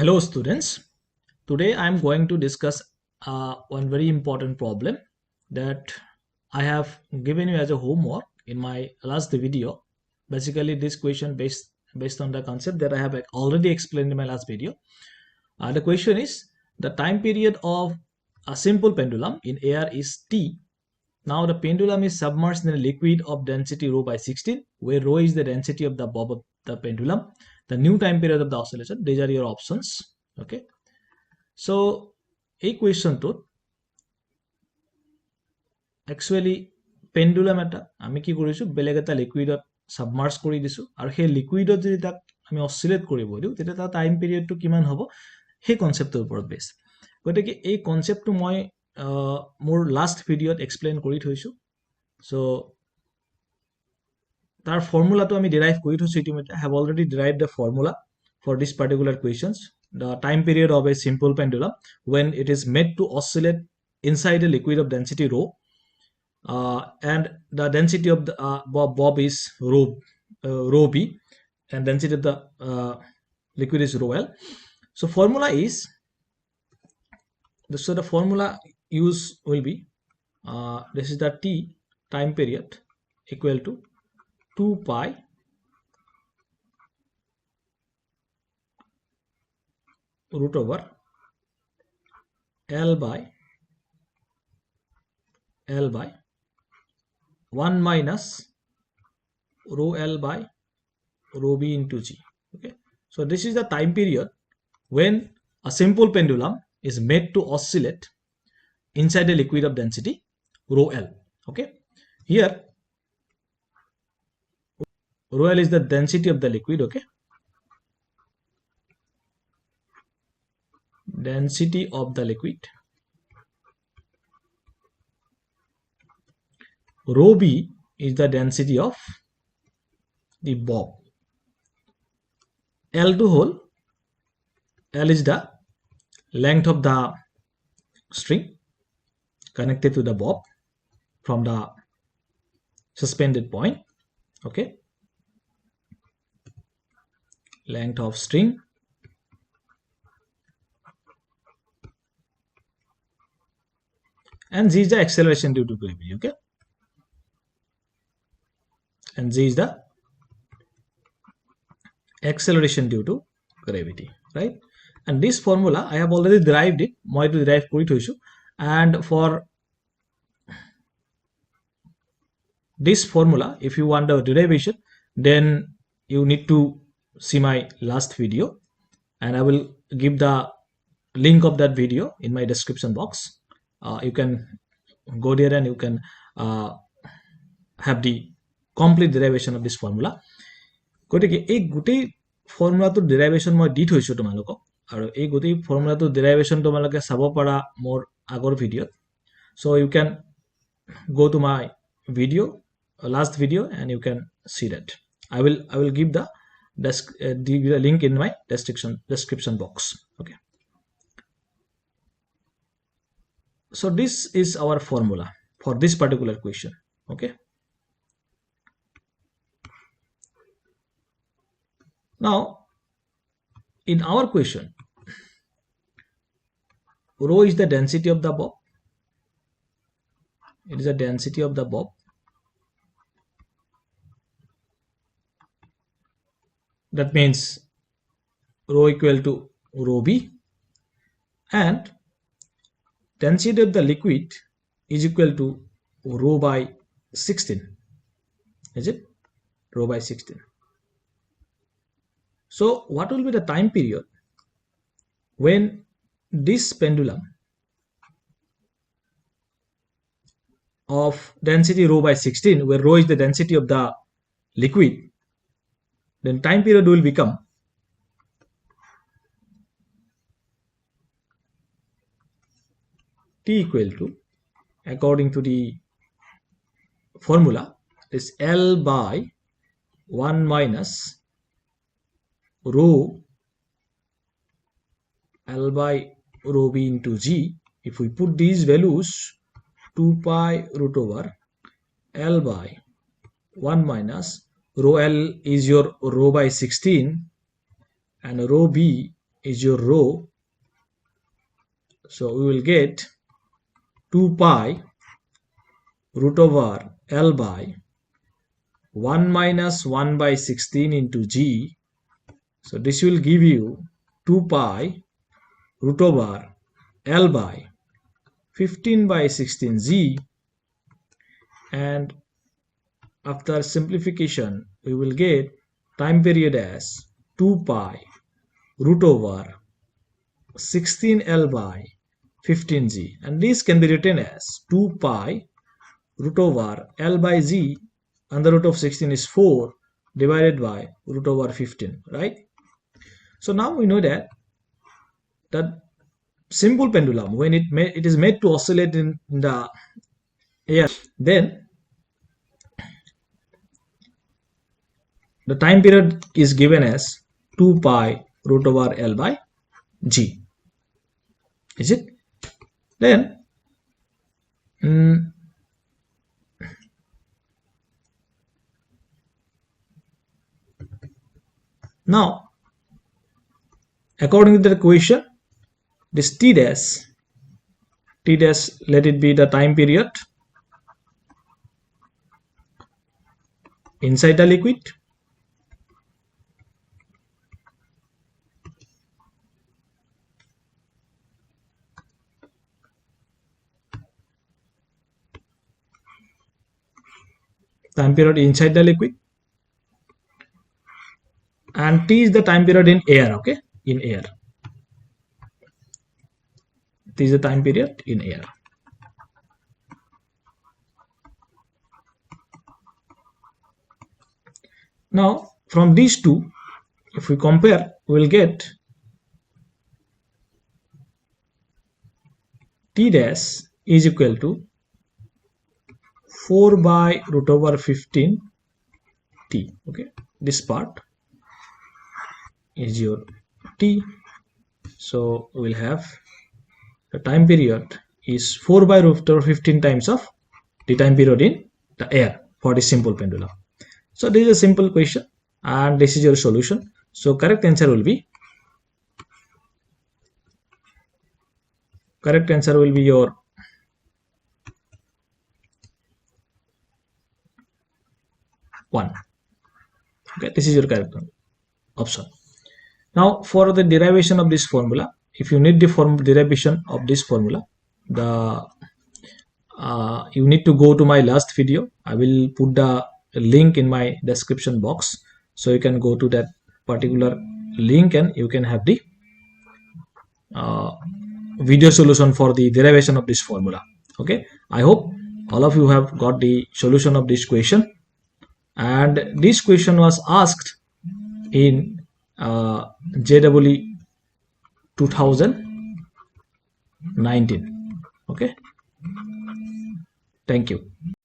Hello students, today I am going to discuss one very important problem that I have given you as a homework in my last video. Basically this question based on the concept that I have already explained in my last video. The question is the time period of a simple pendulum in air is T. Now the pendulum is submerged in a liquid of density rho by 16, where rho is the density of the bob of the pendulum. The new time period of the oscillation, these are your options. Okay, so এই কুৱেশ্যনটোত actually pendulum এটা আমি কি কৰিছোঁ বেলেগ এটা লিকুইডত সাবমাৰ্জ কৰি দিছোঁ আৰু সেই লিকুইডত যদি তাক আমি অসিলেট কৰিব দিওঁ তেতিয়া তাৰ টাইম পিৰিয়ডটো কিমান হ'ব সেই কনসেপ্টৰ ওপৰত বেছ গতিকে এই কনসেপ্টটো মই মোৰ লাষ্ট ভিডিঅ'ত এক্সপ্লেইন কৰি থৈছোঁ সো তাৰ ফৰ্মুলাটো আমি ডিৰাইভ কৰি থৈছোঁ ইতিমধ্যে have already derived the formula for this particular questions. The time period of a simple pendulum when it is made to oscillate inside a liquid of density rho and the density of the bob is rho b and density of the liquid is rho l. So formula is so the formula use will be this is the t time period equal to 2 pi root over L by 1 minus rho L by rho B into G. Okay, so this is the time period when a simple pendulum is made to oscillate inside a liquid of density rho L. Okay, here rho L is the density of the liquid. Okay, density of the liquid. Rho B is the density of the bob. L2 whole, L is the length of the string connected to the bob from the suspended point. Okay, length of string and G is the acceleration due to gravity. Okay, and G is the acceleration due to gravity, right? And this formula I have already derived it. মই to derive কৰি থৈছোঁ, and for this formula if you want the derivation then you need to see my last video and I will give the link of that video in my description box. You can go there and you can have the complete derivation of this formula. গতিকে এই গোটেই ফৰ্মুলাটোৰ ডেৰাইভেশ্যন মই দি থৈছোঁ তোমালোকক আৰু এই গোটেই ফৰ্মুলাটোৰ ডেৰাইভেশ্যন তোমালোকে চাব পাৰা মোৰ আগৰ ভিডিঅ'ত. So you can go to my video last video and you can see that. I will give the link in my description box. Okay, so this is our formula for this particular question. Okay, now in our question rho is the density of the bob. It is the density of the bob. That means rho equal to rho b and density of the liquid is equal to rho by 16. Is it? Rho by 16. So what will be the time period when this pendulum of density rho by 16, where rho is the density of the liquid, then time period will become T equal to, according to the formula, is L by 1 minus rho L by rho B into G. If we put these values, 2 pi root over L by 1 minus rho L is your rho by 16 and rho B is your rho. So we will get 2 pi root over L by 1 minus 1 by 16 into G. So this will give you 2 pi root over L by 15 by 16 Z, and after simplification we will get time period as 2 pi root over 16L by 15Z, and this can be written as 2 pi root over L by Z under root of 16 is 4 divided by root over 15, right? So now we know that simple pendulum, when it is made to oscillate in the air, then the time period is given as 2 pi root over L by G. Is it? Then now according to the equation, this T dash, let it be the time period inside the liquid, time period inside the liquid, and T is the time period in air. Okay, in air, T is the time period in air. Now from these two, if we compare, we will get T dash is equal to 4 by root over 15 T. Okay, this part is your T. So we will have the time period is 4 by root over 15 times of the time period in the air for the simple pendulum. So this is a simple question and this is your solution. So correct answer will be your one. Okay, this is your correct option. Now for the derivation of this formula, if you need the derivation of this formula, you need to go to my last video. I will put the link in my description box, so you can go to that particular link and you can have the video solution for the derivation of this formula. Okay, I hope all of you have got the solution of this question, and this question was asked in JEE 2019. Okay, thank you.